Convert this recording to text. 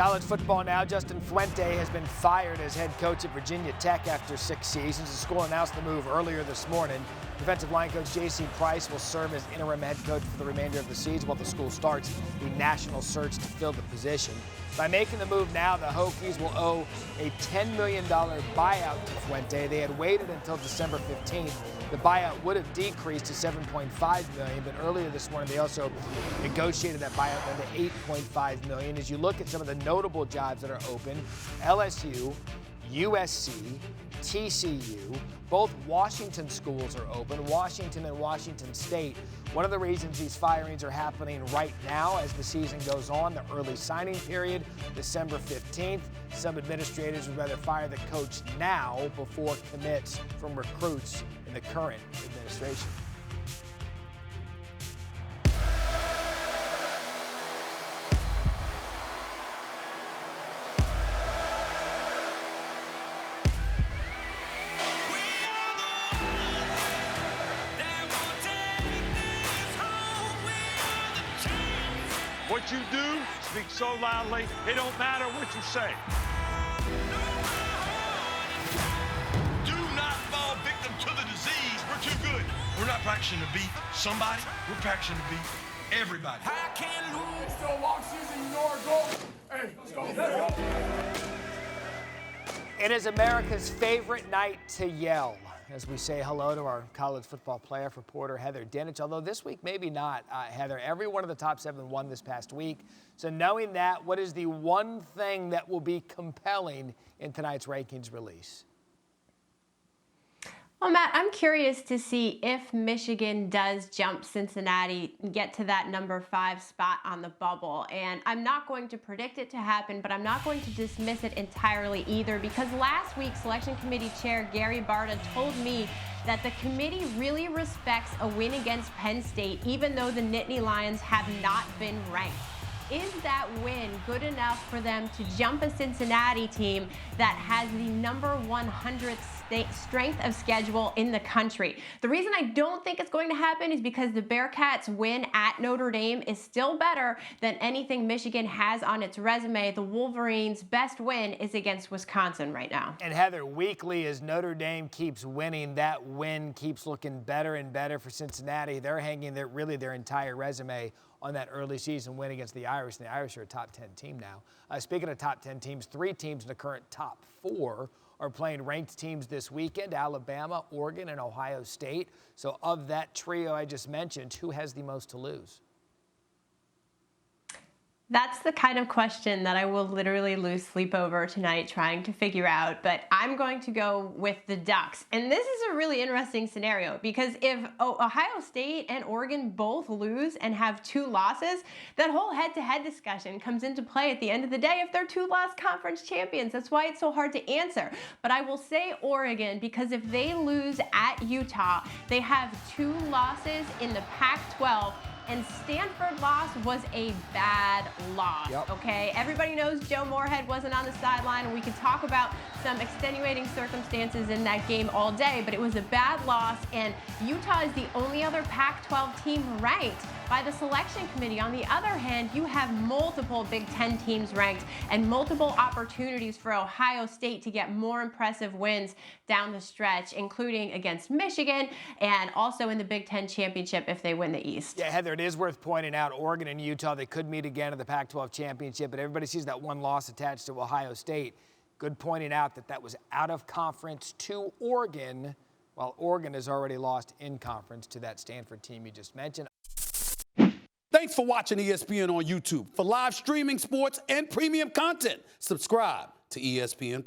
College football now. Justin Fuente has been fired as head coach at Virginia Tech after 6 seasons. The school announced the move earlier this morning. Defensive line coach J.C. Price will serve as interim head coach for the remainder of the season while the school starts the national search to fill the position. By making the move now, the Hokies will owe a $10 million buyout to Fuente. They had waited until December 15th. The buyout would have decreased to $7.5 million, but earlier this morning they also negotiated that buyout down to $8.5 million. As you look at some of the notable jobs that are open, LSU, USC, TCU, both Washington schools are open, Washington and Washington State. One of the reasons these firings are happening right now as the season goes on, the early signing period, December 15th. Some administrators would rather fire the coach now before commits from recruits in the current administration. What you do, speak so loudly, it don't matter what you say. Do not fall victim to the disease. We're too good. We're not practicing to beat somebody. We're practicing to beat everybody. I can't lose. Still long season, you know our goal. Hey, let's go. It is America's favorite night to yell as we say hello to our college football playoff reporter, Heather Dinich. Although this week, maybe not, Heather. Every one of the top 7 won this past week. So knowing that, what is the one thing that will be compelling in tonight's rankings release? Well, Matt, I'm curious to see if Michigan does jump Cincinnati and get to that number 5 spot on the bubble. And I'm not going to predict it to happen, but I'm not going to dismiss it entirely either, because last week, Selection Committee Chair Gary Barta told me that the committee really respects a win against Penn State, even though the Nittany Lions have not been ranked. Is that win good enough for them to jump a Cincinnati team that has the number 100 strength of schedule in the country? The reason I don't think it's going to happen is because the Bearcats' win at Notre Dame is still better than anything Michigan has on its resume. The Wolverines' best win is against Wisconsin right now. And Heather, weekly as Notre Dame keeps winning, that win keeps looking better and better for Cincinnati. They're hanging their entire resume on that early season win against the Irish, and the Irish are a top 10 team now. Speaking of top 10 teams, 3 teams in the current top 4 are playing ranked teams this weekend: Alabama, Oregon, and Ohio State. So of that trio I just mentioned, who has the most to lose? That's the kind of question that I will literally lose sleep over tonight trying to figure out, but I'm going to go with the Ducks. And this is a really interesting scenario, because if Ohio State and Oregon both lose and have 2 losses, that whole head-to-head discussion comes into play at the end of the day if they're 2-loss conference champions. That's why it's so hard to answer. But I will say Oregon, because if they lose at Utah, they have 2 losses in the Pac-12. And Stanford loss was a bad loss, okay? Everybody knows Joe Moorhead wasn't on the sideline, and we can talk about some extenuating circumstances in that game all day, but it was a bad loss, and Utah is the only other Pac-12 team ranked by the selection committee. On the other hand, you have multiple Big Ten teams ranked and multiple opportunities for Ohio State to get more impressive wins down the stretch, including against Michigan and also in the Big Ten championship if they win the East. Yeah, Heather, it is worth pointing out, Oregon and Utah, they could meet again in the Pac-12 championship, but everybody sees that one loss attached to Ohio State. Good pointing out that that was out of conference to Oregon, while Oregon has already lost in conference to that Stanford team you just mentioned. Thanks for watching ESPN on YouTube. For live streaming, sports, and premium content, subscribe to ESPN+.